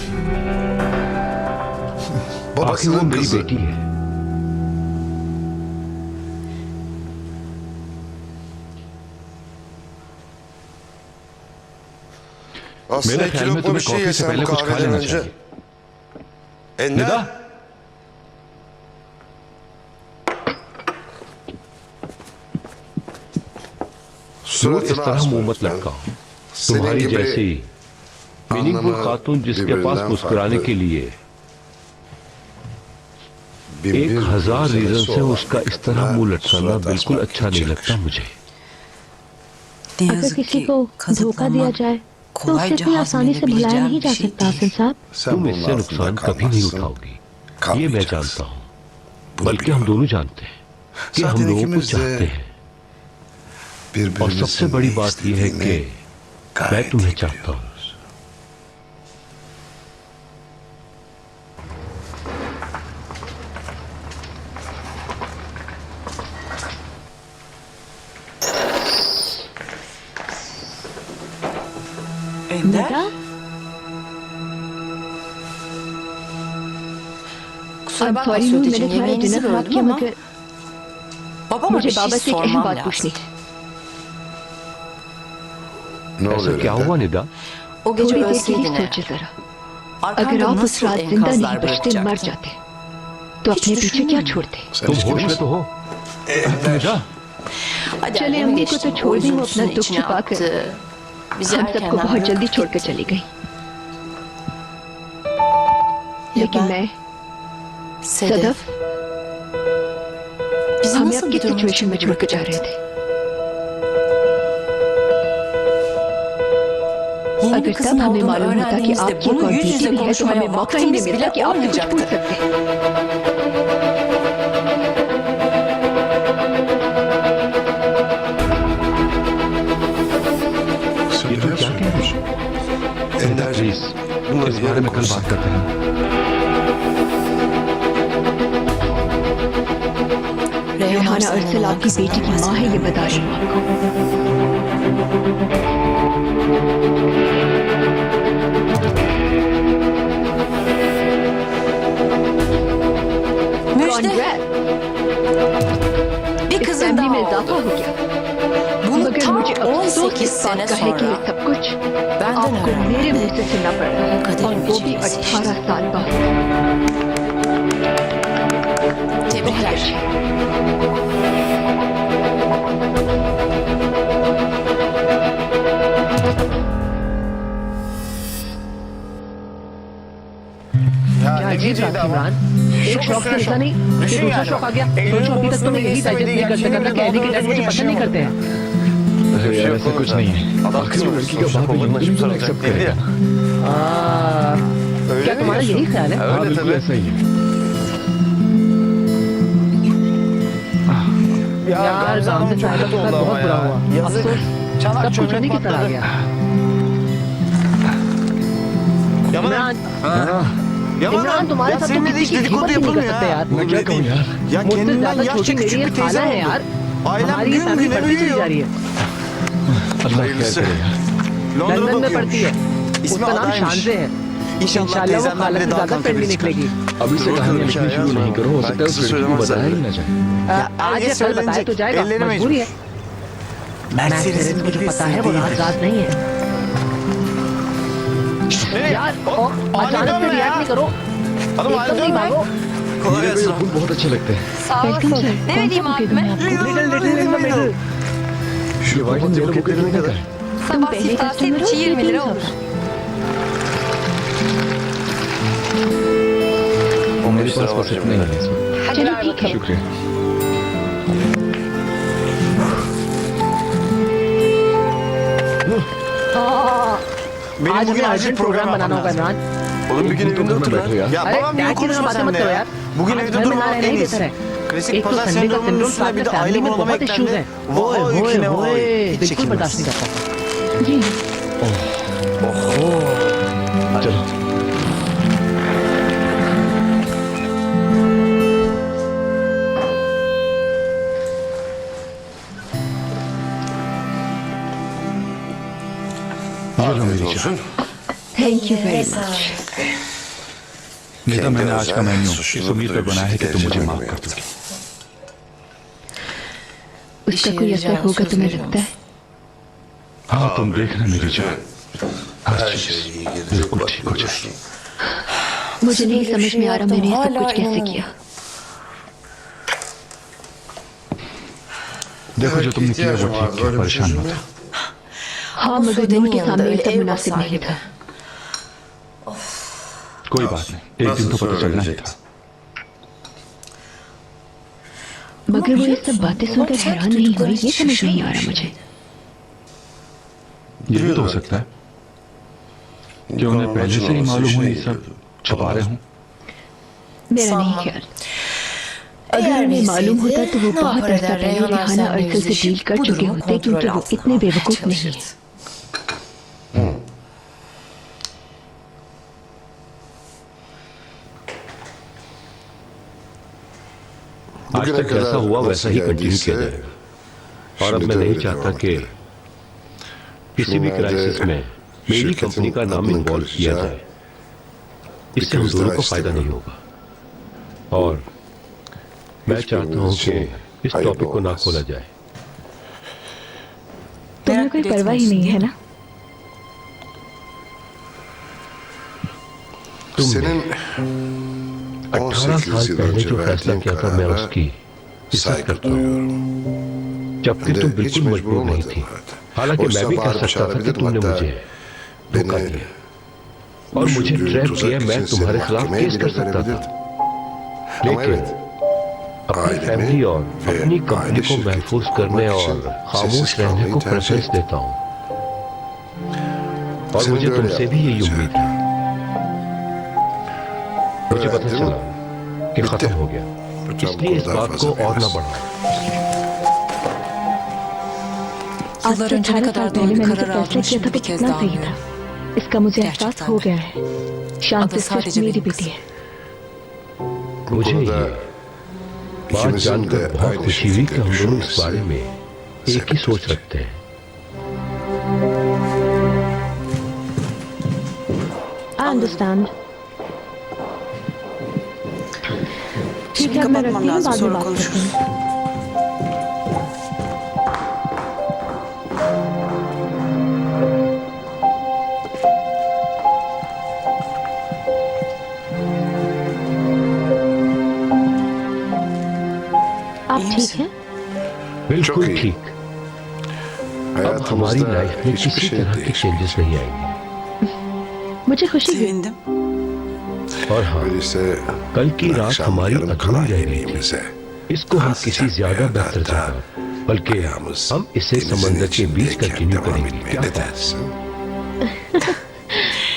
आखिर वो मेरी बेटी है। मेरे ख्याल में तुम्हें कॉफी से पहले कुछ खा लेना चाहिए। निदा, नूर, इस तरह मुंह मत लटकाओ। तुम्हारी जैसी मीनिंगफुल खातून जिसके पास मुस्कुराने के लिए 1000 रीजन से उसका इस तरह मुंह लटकाना बिल्कुल अच्छा नहीं लगता मुझे। Ne अगर yazık किसी ki को kadın धोखा दिया olmak जाए तो उसे kolayca इतनी आसानी से भुलाया नहीं जा hazmedebileceğim bir şey सकता değil. आसिम साहब। तुम इससे नुकसान कभी नहीं उठाओगी, ये मैं जानता हूँ। बल्कि हम दोनों जानते हैं कि हम लोगों को चाहते हैं। और सबसे बड़ी बात यह है कि मैं तुम्हें चाहता हूँ। Ender, निदा, kusura bakma सॉरी नूर, मैंने Sude'cim, तुम्हारा yemeğinizi डिनर खराब böldüm किया ama मगर babama मुझे bir बाबा şey से एक अहम sormam बात lazım. पूछनी है। ऐसा क्या हुआ निदा? O gece थोड़ी देर के ölseydin लिए eğer, सोचे जरा, अगर arkanda आप उस nasıl रात जिंदा enkazlar नहीं बचते, मर bırakacaktın? जाते, तो अपने पीछे क्या छोड़ते? तुम होश में तो हो? निदा, Hadi चले annemi अम्मी को geçtim, तो छोड़ o दी, वो üzüntüsünü अपना दुख içine छुपा कर attı. Bizi हम सबको erkenden बहुत जल्दी bırakıp छोड़कर चली गई। लेकिन ben- मैं, Sedef, सदफ, bizi हमें nasıl अब bir किस durumda सिचुएशन में छोड़कर जा रहे थे? Yeni अगर bir तब kızın हमें olduğunu मालूम होता कि öğrendiğimizde आपकी एक bunu और yüz बेटी yüze भी है तो konuşmaya हमें मौका ही नहीं vaktimiz मिलता bile कि आपसे कुछ पूछ olmayacaktı. सकते। ये तुम क्या कह रहे हो? निदा प्लीज, इस बारे में कल बात करते हैं। रेहाना अरसल आपकी बेटी की माँ है, ये बता रही हूँ आपको। Müjde, Congrats, bir इस kızım फैमिली daha में इजाफा oldu. हो गया। Bunu मगर tam मुझे अफसोस 18 इस sene बात का है कि ये sonra सब कुछ benden आपको öğrendim. मेरे मुंह से सुनना पड़ रहा है, Kaderin और वो भी veçilesi 18 साल बाद। Tebrikler. क्या अजीब बात इमरान, एक शौक से ऐसा नहीं कि दूसरा शौक आ गया। सोचो अभी तक तुम्हें यही डाइजेस्ट नहीं करते करना कहने के डर मुझे पसंद नहीं करते हैं। अरे यार, ऐसा कुछ नहीं है। आखिर वो लड़की का बाप है, जो बिल्कुल एक्सेप्ट करेगा। क्या तुम्हारा यही ख्याल है? हाँ, बिल्कुल ऐसा ही है। यार गांव से साहिबा के साथ बहुत बुरा हुआ। अफसोस सब कुछ उन्हीं की तरह आ गया। इमरान तुम्हारे साथ तो किसी की हिम्मत ही नहीं कर सकते यार। मैं क्या कहूँ यार? मुझसे ज्यादा छोटी मेरी एक खाला है यार। हमारी ये फैमिली बढ़ती चली जा रही है। अल्लाह खैर करे यार। लंदन में पढ़ती है, उसका नाम शानजे है। इंशाल्लाह वो खाला से ज्यादा फ्रेंडली निकलेगी। अभी से कहानियां लिखनी शुरू नहीं करो, हो सकता है उस लड़की को बताया ही ना जाए। आज या कल बताया तो जाएगा, मजबूरी है। मैक्सिस को जो पता है वो राज नहीं है यार। अचानक से रिएक्ट नहीं करो, एकदम नहीं भागो। मेरे को ये फूल बहुत अच्छे लगते हैं। वेलकम सर, कौन सा बुके दूं मैं आपको? Little in the middle. ये वाइट एंड येलो बुके कितने का है? तुम पहले कस्टमर हो, ये 20 होगा। मेरे पास बस इतना ही है इस वक्त। चलो ठीक है। शुक्रिया। आज हमें अर्जेंट प्रोग्राम बनाना होगा Imran. Oğlum bir gün evinde otur lan. Ya अरे babam niye डैड की तरह konuşma बातें मत seninle करो ya? यार। Bugün आज evde घर में durmamak ना रहना en ही iyisi. बेहतर है। Klasik एक तो pazar संडे का sendromunun सिंड्रोम üstüne साथ bir में de aile फैमिली में bağlama बहुत इश्यूज eklendi. हैं। Vay ओए ki ne ओए vay. Hiç बिल्कुल बर्दाश्त çekilmez. नहीं कर सकता। जी चलो ये लो मेरी चाय। Thank you very much. नेता मैंने आज का मेन्यू इस उम्मीद पर बनाया है कि तुम मुझे माफ कर दोगी। उसका कोई असर होगा तुम्हें लगता है? हाँ तुम देखना मेरी जान, हर चीज बिल्कुल ठीक हो जाएगी। मुझे नहीं समझ में आ रहा मैंने ये सब कुछ कैसे किया। देखो जो तुमने किया वो ठीक किया, परेशान मत हो। हाँ मगर नूर के सामने ये सब मुनासिब नहीं था। कोई बात नहीं, एक दिन तो पता चलना ही था। मगर वो ये सब बातें सुनकर हैरान नहीं हुई, ये समझ नहीं आ रहा मुझे। ये भी तो हो सकता है कि उन्हें पहले से ही मालूम हो ये सब छुपा रहे हूं। मेरा नहीं ख्याल। अगर उन्हें मालूम होता तो वो बहुत अर्सा पहले रिहाना अरसल से डील कर चुके होते, क्योंकि वो इतने बेवकूफ नहीं है। आज तक जैसा हुआ वैसा ही कंटिन्यू किया जाएगा और अब मैं नहीं चाहता कि किसी भी क्राइसिस में मेरी कंपनी का नाम इन्वॉल्व किया जाए। इससे हम दोनों को फायदा नहीं होगा और मैं चाहता हूं कि इस टॉपिक को ना खोला जाए। तुम्हें कोई परवाह ही नहीं है ना? तुमने 18 साल पहले जो फैसला किया था मैं उसकी इज्जत करता हूँ, जबकि तुम बिल्कुल मजबूर नहीं थी। हालांकि मैं भी कह सकता था कि तुमने मुझे धोखा दिया और मुझे ट्रैप किया, मैं तुम्हारे खिलाफ केस कर सकता था, लेकिन अपनी फैमिली और अपनी कंपनी को महफूज करने और खामोश रहने को प्रेफरेंस देता हूँ और मुझे तुमसे भी यही उम्मीद है। मुझे पता चला कि खत्म हो गया, इसलिए इस बात को और न बढ़ाओ। आज से 18 साल पहले मैंने जो फैसला किया था वो कितना सही था, इसका मुझे एहसास हो गया है। शांति सिर्फ मेरी बेटी है। मुझे ये बात जानकर बहुत खुशी हुई कि हम दोनों इस बारे में एक ही सोच रखते हैं। I understand. ठीक है, मैं रखती हूँ, बाद में बात करती हूँ। आप ठीक हैं? बिल्कुल ठीक। अब हमारी लाइफ में किसी तरह के चेंजेस नहीं आएंगे। मुझे खुशी हुई। और हाँ, कल की रात हमारी अधूरी रह गई थी। इसको हम किसी ज्यादा बेहतर जगह, बल्कि हम इसे समंदर के बीच कंटिन्यू करेंगे। क्या कहते हैं?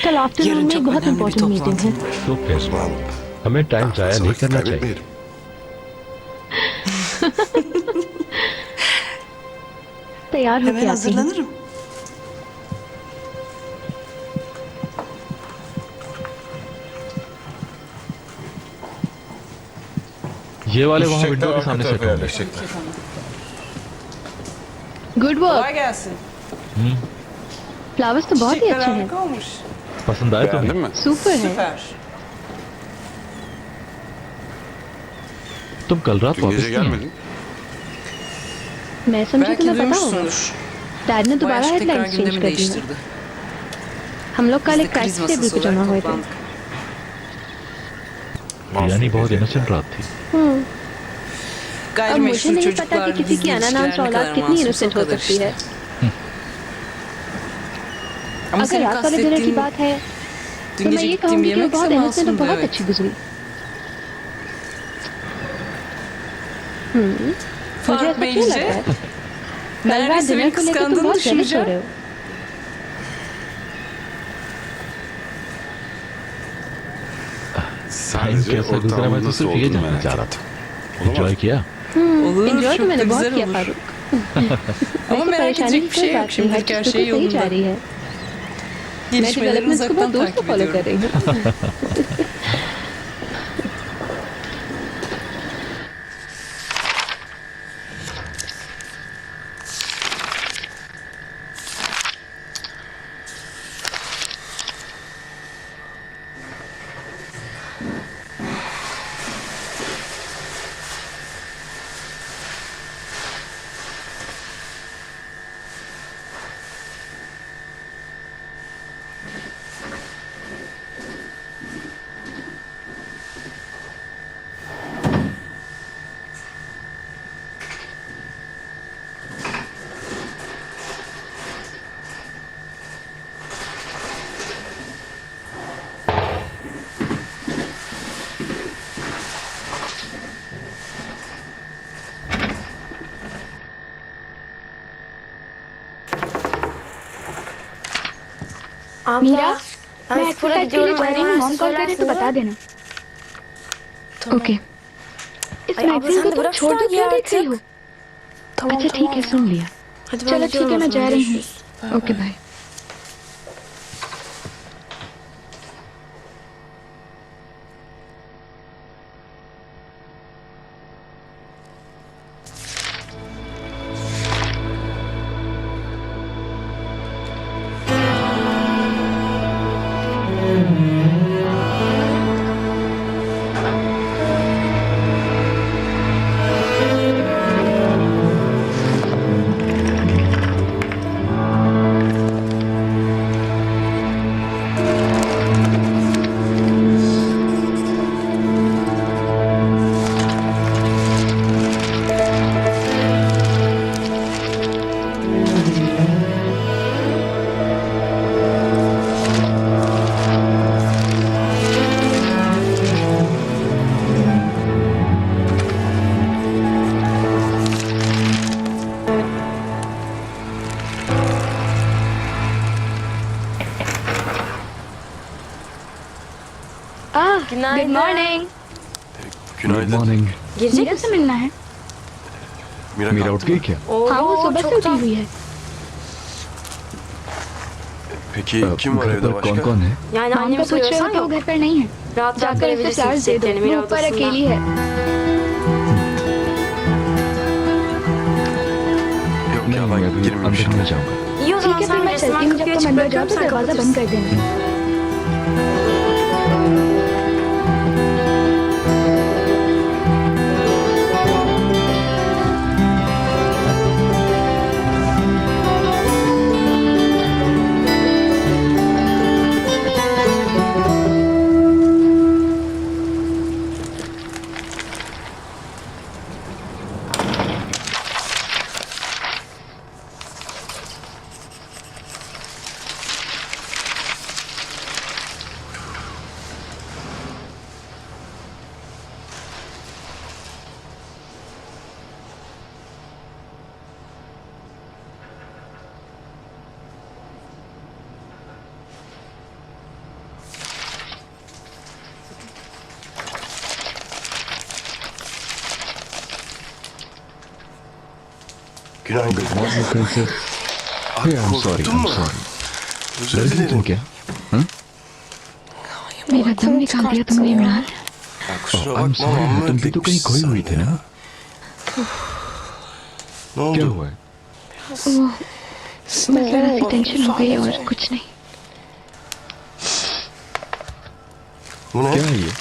कल आफ्टरनून में एक बहुत इंपॉर्टेंट मीटिंग है। तो फिर हमें टाइम जाया नहीं करना चाहिए। तैयार होके आती हूँ। ये वाले वहाँ विंडो के सामने सेट होंगे। Good work. फ्लावर्स तो बहुत ही अच्छे हैं। पसंद आए तुम्हें? सुपर है। तुम कल रात वापस नहीं आई? मैं समझी तुम्हें पता होगा। डैड ने दोबारा हेडलाइंस चेंज कर दी। हम लोग कल एक क्राइसिस टेबल पे जमा हुए थे। यानी बहुत इनोसेंट रात थी। अब मुझे नहीं पता कि किसी की अनानास औलाद कितनी इनोसेंट हो सकती है। अगर रात वाले डिनर की बात है तो मैं ये कहूँगी कि वो बहुत इनोसेंट और बहुत अच्छी गुजरी। मुझे ऐसा क्यों लग रहा है? कल रात डिनर को लेकर तुम बहुत जेलस हो रहे हो। टाइम कैसा गुजरा मैं तो सिर्फ ये जानना चाह रहा था। एंजॉय किया? एंजॉय तो मैंने बहुत किया Farooq. Ama merak edecek bir şey yok şimdilik her şey सही जा yolunda. रही है। मैं Gelişmeleri डेवलपमेंट्स को बहुत uzaktan दूर से takip फॉलो कर ediyorum. रही हूँ। मीरा, मैं एक्सरसाइज के लिए जा रही हूँ। मॉम कॉल करे तो बता देना। ओके। इस मैगजीन को तुम छोड़ दो, क्यों देख रही हो? अच्छा ठीक है, सुन लिया। चलो ठीक है, मैं जा रही हूँ। Okay bye. Good morning. Good morning. Meera से मिलना है? मीरा उठ गई क्या? हाँ, वो सुबह से उठी हुई है। Peki kim var घर evde पर कौन başka? कौन है? Yani मॉम को annemi पूछ रहे हो soruyorsan कि वो yok. घर पर नहीं है। Rahat rahat जाकर उसे görebilirsin फ्लावर्स दे दो, çiçeklerini वो Mira ऊपर odasında. अकेली है। Yok नहीं ya मैं ben अभी अंदर girmemişim. नहीं जाऊंगा। İyi o ठीक zaman है, फिर sen मैं bilirsin. चलती Ben हूँ। जब kapıyı तुम açıp अंदर जाओ bırakıyorum, तो sen दरवाजा kapatırsın. बंद कर देना। Günaydın. Good morning princess. Abi I'm sorry, korktun I'm mu? sorry। Özür डर गई तुम dilerim. क्या? मेरा दम निकाल दिया तुमने Imran. Ya kusura I'm bakma sorry, ama तुम भी तो कहीं खोई हुई थी ना? Ne क्या oldu? हुआ है? वो बस जरा सी टेंशन हो गई और कुछ नहीं। Bu ne? क्या है ये?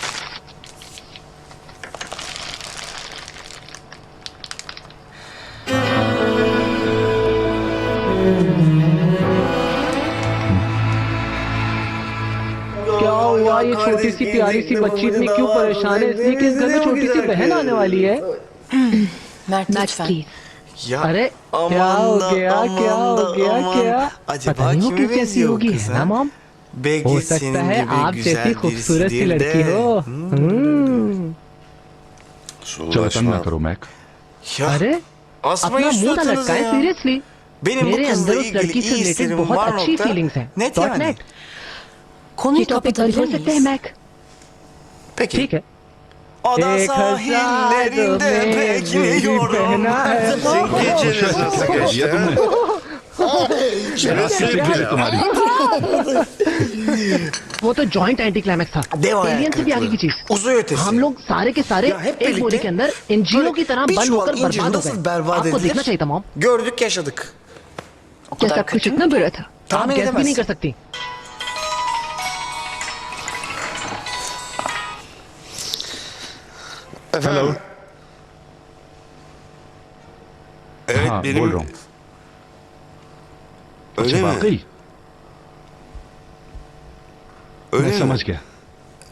क्या हुआ? ये छोटी सी प्यारी सी बच्ची इतनी क्यों परेशान है? इसलिए कि इस घर में छोटी सी बहन आने वाली है। Mert lütfen. Ya अरे क्या हो गया? क्या हो गया? क्या पता नहीं वो क्यों कैसी होगी, है ना मॉम? हो सकता है आप जैसी खूबसूरत सी लड़की हो। चलो तंग ना करो मैक। Ya अरे asmayı अपना मुंह ना suratınıza लटकाए ya. सीरियसली Benim bu मेरे kızla अंदर उस ilgili लड़की से iyi रिलेटेड hislerim बहुत var अच्छी nokta. फीलिंग्स हैं Net dot yani. Net Konuyu ये टॉपिक kapatabilir हो सकते हैं miyiz? Mac Peki. ठीक है O da एक sahillerinde bekliyorum. Sizin geceniz nasıl geçti? तुम्हारी वो तो जॉइंट एंटी क्लाइमैक्स था देवा एलियन से भी आगे की चीज Uzay ötesi. हम लोग सारे के सारे Ya hep एक बोरी birlikte के अंदर एनजीओ की तरह bir बंद çuval होकर incir बर्बाद हो nasıl गए berbat आपको edilir? देखना चाहिए था मॉम Gördük yaşadık. क्या सब कुछ इतना बुरा था आप tahmin गैस भी नहीं कर edemezsin. सकती हेलो Evet हाँ benim. बोल रहा हूँ Öyle अच्छा mi? वाकई Öyle मैं mi? समझ गया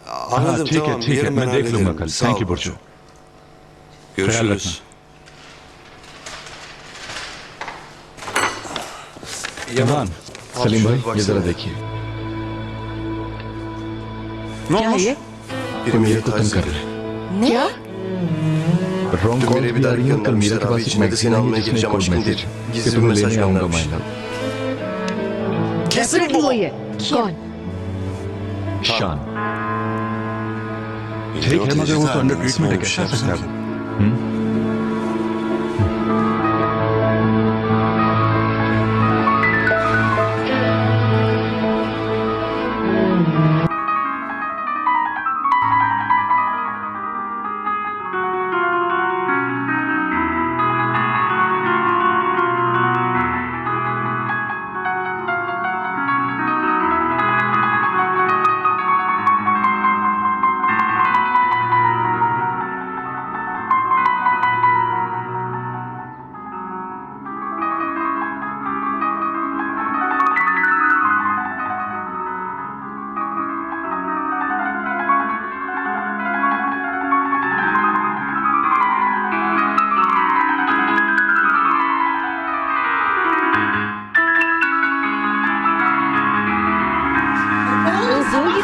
हाँ Anladım ठीक है tamam. ठीक है Yarın ben मैं देख लूंगा hallederim. कल Sağ थैंक ol यू बुर्जू ख्याल Görüşürüz. इमरान सलीम भाई ये जरा देखिए Ne क्या है olmuş? ये Biri मेरे beni को तंग taciz कर ediyor. रहे क्या रॉन्ग Dün कॉल biri भी bir आ daha रही है कल मीरा के göndermişler abi. पास एक İçinde de seni magazine almaya है जिसमें geleceğim code aşkım message diye. कि Gizli bir तुम्हें mesaj लेने आऊंगा göndermiş. My love Kesin definitely bu. वही है कौन शान ठीक है मगर वो तो अंडर ट्रीटमेंट है कैसे आ सकता है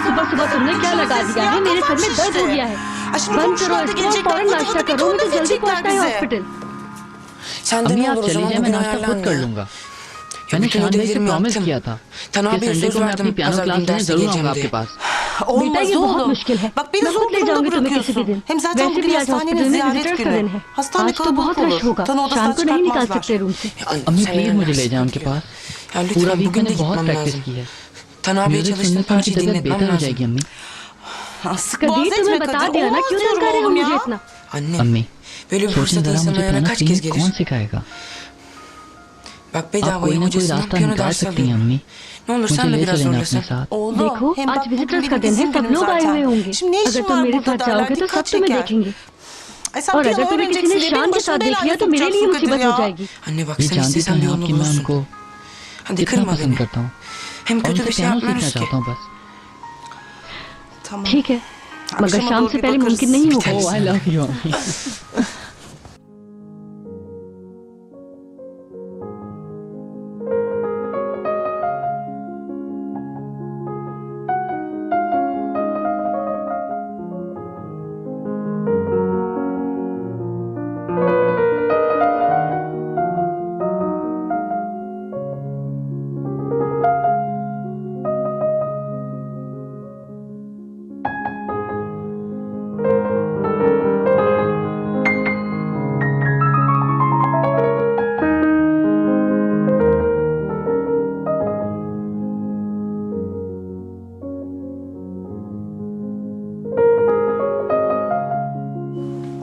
सुबह सुबह तुमने क्या लगा दिया है मेरे सर में दर्द हो गया है बंद करो इसको और फौरन नाश्ता करो मुझे जल्दी पहुंचना है हॉस्पिटल Sen de अम्मी ne आप olur o चली zaman जाए मैं bugün नाश्ता खुद कर ayarlan ya. लूंगा मैंने bütün शान भाई से ödevlerimi प्रॉमिस yaptım. किया था Tan कि abiye संडे söz को मैं अपनी verdim. Piano Pazar class günü में derse जरूर आऊंगा geleceğim आपके diye. पास बेटा Olmaz ये बहुत oğlum. मुश्किल है Bak beni मैं zor खुद ले durumda जाऊंगी तुम्हें किसी भी bırakıyorsun. दिन Hem zaten वैसे bugün भी आज hastanenin हॉस्पिटल में ziyaret विजिटर्स का günü. दिन है Hastane आज तो बहुत kalabalık रश olur. होगा Tanı odasından शाम को नहीं निकाल çıkartmazlar. सकते रूम से Ya anne, अम्मी sen प्लीज yana मुझे ले versin. जाओ उनके पास Ya पूरा lütfen वीक bugün de मैंने बहुत gitmem प्रैक्टिस lazım. की है Tan abiye म्यूजिक çalıştığım सुनने से उनकी parçayı तबीयत dinletmem बेहतर हो lazım. जाएगी अम्मी Sık boğaz कबीर etme तुम्हें बता kadın. दिया ना Olmaz क्यों diyorum तंग कर रहे हो oğlum मुझे ya. इतना Anne अम्मी böyle bir सोचने fırsat जरा मुझे insanın ayağına piano kaç kez playing gelir? कौन सिखाएगा Bak आप bedavaya कोई ना कोई hocasından रास्ता piyano निकाल dersi सकती हैं alıyor. अम्मी Ne olur मुझे sen de ले biraz चलेना zorlasın. अपने साथ Oğlum देखो hem आज bak bugün विजिटर्स का benim दिन है izin सब günüm लोग आए zaten. हुए होंगे Şimdi ne अगर işin तुम var मेरे burada साथ derler जाओगे तो dikkat सब तुम्हें çeker. देखेंगे Ay sen और piyano अगर तुम्हें किसी öğreneceksin ने diye शान benim के साथ başımı देख लिया belaya तो मेरे लिए sokacaksın मुसीबत Kadir हो ya. जाएगी Anne bak ये sen जानती तो istesen bir हूँ yolunu कि मैं bulursun. उनको Hadi कितना kırma पसंद beni. करता हूँ Hem और kötü उनसे bir şey पियानो सीखना yapmıyoruz ki. चाहता हूँ बस Tamam. ठीक है मगर Akşama शाम doğru से bir पहले bakarız. मुमकिन नहीं होगा Biteriz. I love you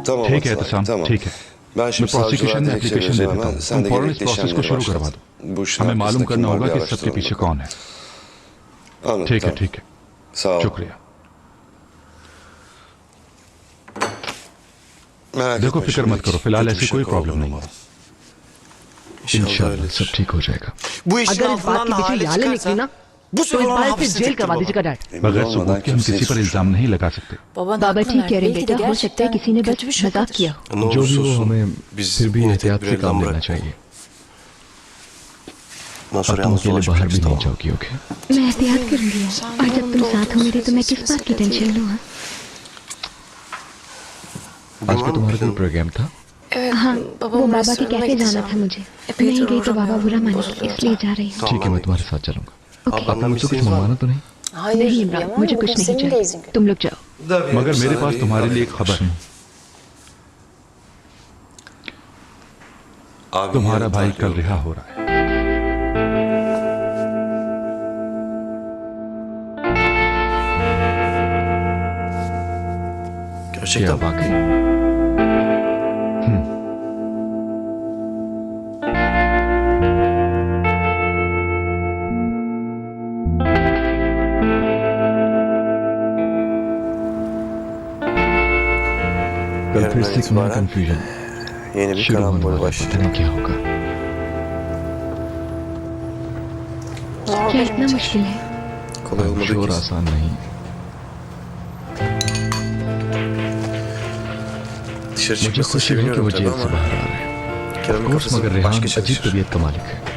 Tamam ठीक है Atalay, एहतसाम tamam. ठीक है Ben मैं şimdi प्रोसिक्यूशन savcılığa में dilekçe एप्लीकेशन दे vereceğim देता ama हूँ sen तुम de फौरन इस gerekli प्रोसेस को işlemleri शुरू करवा başlat. दो Bu işin हमें मालूम arkasındaki करना mal होगा bir कि सबके araştıralım पीछे bakalım. कौन है Anladım, ठीक है tamam. ठीक है Sağ ol. शुक्रिया Merak देखो etme, फिक्र मत şimdilik करो फिलहाल kötü bir ऐसी şey कोई प्रॉब्लम नहीं olmamalı. है İnşallah इंशाल्लाह öyledir. सब ठीक हो जाएगा Bu işin अगर इस बात altından के da पीछे hale ये हाले निकली çıkarsa ना bu तो sefer इस onu बात से hapiste जेल tek करवा baba. दीजिएगा डैड बगैर सबूत के हम किसी पर इल्जाम नहीं लगा सकते Baban बाबा haklı ठीक Mert. कह रहे हैं Belki de बेटा हो सकता है gerçekten किसी ने बस kötü bir şey मजाक olabilir. किया Ne जो olursa भी हो olsun हमें biz फिर भी yine एहतियात से tedbir काम elden लेना bırak. चाहिए Ondan अब sonra तुम yalnız अकेले बाहर भी dolaşmayacaksın, नहीं tamam mı? जाओगी ओके मैं एहतियात करूंगी और जब तुम साथ हो मेरे तो मैं किस बात की टेंशन लूँ आज का तुम्हारा कोई प्रोग्राम था Evet, हाँ वो बाबा के कैफे जाना था मुझे। नहीं गई तो बाबा बुरा मानेंगे, इसलिए जा रही हूँ। ठीक है, मैं तुम्हारे साथ चलूंगा। आपने मुझसे कुछ मंगवाना तो नहीं? नहीं इमरान, मुझे कुछ नहीं चाहिए, तुम लोग जाओ। मगर मेरे पास तुम्हारे लिए एक खबर है। तुम्हारा भाई कल रिहा हो रहा है। क्या वाकई? कल फिर से एक नया कंफ्यूजन Yeni bir शुरू होने karambol वाला है। başlıyor. पता नहीं क्या होगा। क्या इतना मुश्किल है? Kolay olmadı शोर ki. आसान नहीं। Dışarı मुझे çıkmasına खुशी है कि वो seviniyorum जेल tabii से ama बाहर आ रहे हैं। Kerem'in कोर्स kafası मगर रेहान başka अजीब çalışır. तबीयत का मालिक है। जब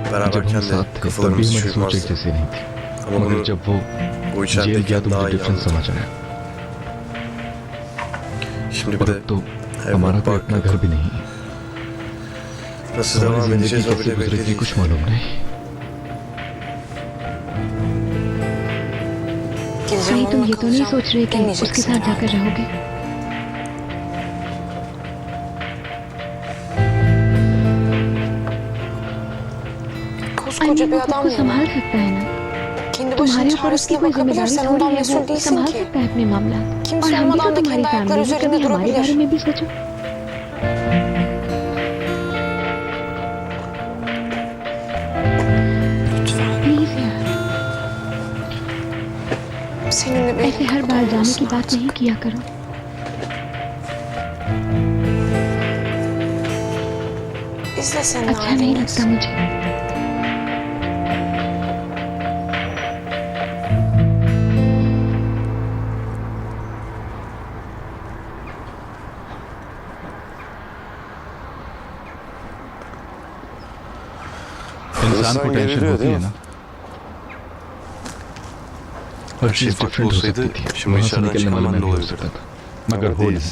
हम Beraberken de साथ थे तब भी kafalarımız हमारी सोच एक uyuşmazdı. जैसी नहीं थी। Ama मगर bunu जब वो bu जेल गया içerideyken तो daha मुझे iyi डिफरेंस anladım. समझ आया। Şimdi bir और de अब तो हमारा कोई अपना घर भी नहीं है। nasıl हमारी devam जिंदगी edeceğiz o कैसे bile belli गुजरेगी değil. कुछ मालूम नहीं। कहीं तुम ये तो नहीं सोच रहे कि उसके साथ जाकर रहोगे? Koskoca bir अन्य खुद adam को ya. संभाल सकता है ना? Kendi तुम्हारे başının ऊपर उसकी çaresine कोई जिम्मेदारी bakabilirsen थोड़ी ondan है, mesul वो değilsin संभाल ki. सकता है अपने मामला। Kimse और हम भी olmadan तो da तुम्हारी kendi ayakları फैमिली, üzerinde कभी हमारे durabilir. बारे में भी सोचो। प्लीज यार, Seninle bir ऐसे हर बार जाने की बात नहीं किया करो। Biz de senin अच्छा नहीं aileyiz. लगता मुझे। इंसान को टेंशन geriliyor होती değil है mi? ना। हर şey चीज farklı डिफरेंट हो olsaydı सकती थी। şimdi वहां से dışarıdan निकलने वाला çıkamam मैं da भी हो olabilirdi. सकता था, मगर Ama हो नहीं। değiliz.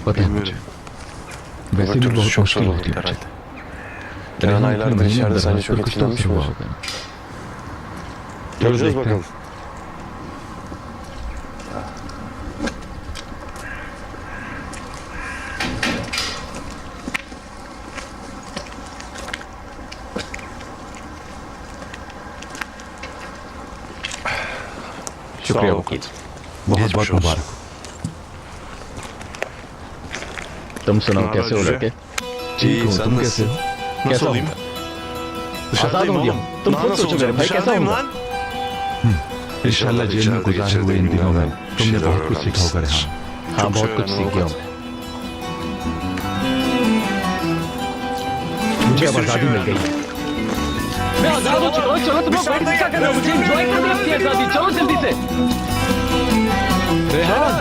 पता है मुझे। Bilmiyorum. वैसे Öbür भी türlü बहुत çok मुश्किल zor होती olurdu है मुझे। herhalde. रेहान Rehan इतने aylardır महीने içeride अंदर sence है, çok तो कुछ तो etkilenmiş असर हुआ midir? होगा। Göreceğiz देखते हैं। bakalım. शुक्रिया वकील, बहुत बहुत मुबारक। तुम सुनाओ कैसे हो लड़के? ठीक हूँ, तुम कैसे हो? कैसा olayım? हो? आजाद हो गया हूँ। तुम खुद सोचो मेरे भाई कैसा होगा? इंशाल्लाह जेल में गुजारे हुए इन दिनों में तुमने बहुत कुछ सीखा होगा रेहान। हाँ, बहुत कुछ सीख गया हूँ। मुझे अब आजादी मिल गई है। मैं आजाद हो चुका हूँ। चलो तुम लोग वेट क्या कर रहे हो? मुझे एंजॉय करनी है अपनी आजादी। चलो जल्दी से। रेहान,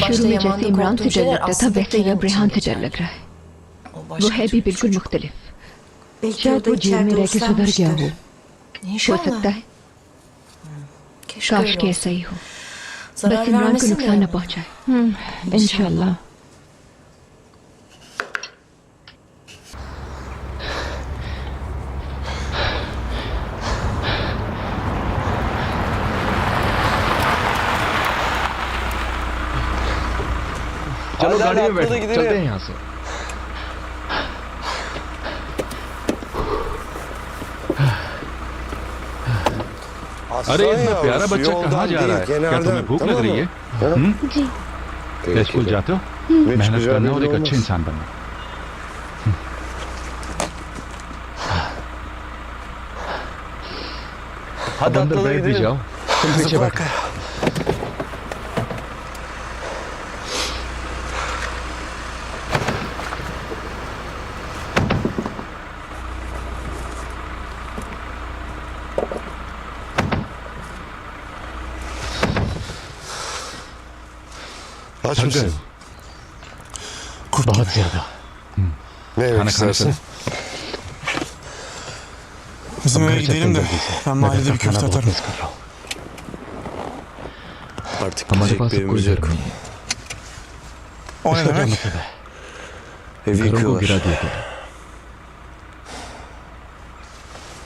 शुरू में जैसे इमरान से डर लगता था वैसे ही अब रेहान से डर लग रहा है। वो है भी बिल्कुल मुख्तलिफ। शायद वो जेल में रह के सुधर गया हो सकता है। काश के ऐसा ही हो, बस इमरान को नुकसान न पहुंचाए। इंशाल्लाह। चलो गाड़ी में बैठो, चलते हैं यहाँ से। अरे इतना प्यारा बच्चा कहाँ जा रहा है? क्या तुम्हें भूख लग रही है? जी। क्या स्कूल जाते हो? मेहनत करना और एक अच्छे इंसान बनना। अब अंदर बैठ भी जाओ, तुम पीछे बैठो। Aç mısın? बहुत ज्यादा Ne yemek istersin? Bizim eve gidelim de ben mahallede bir köfte atarım. Artık हमारे gidecek पास bir अब कोई evimiz घर yok. नहीं है O ne इसका क्या demek? मतलब है Evi घरों को गिरा yıkıyorlar. दिया गया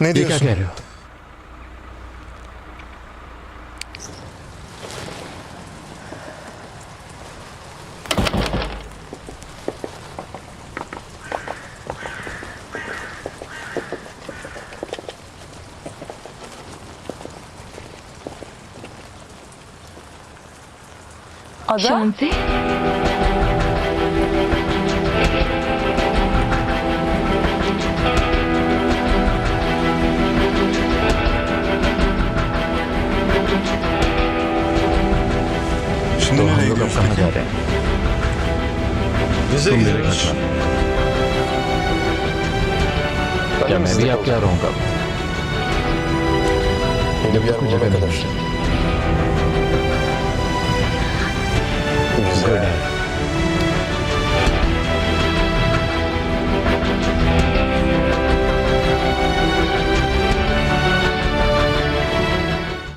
Ne ये क्या diyorsun? कह रहे हो Ada? शान से Şimdi तो हम nereye लोग अब gidiyorsun? कहाँ जा रहे हैं Bize तुम मेरे घर gidiyoruz. चलो क्या मैं भी आपके यहाँ रहूंगा Yeni bir yer कोई bulana जगह नहीं kadar. मिल सकती Güzel.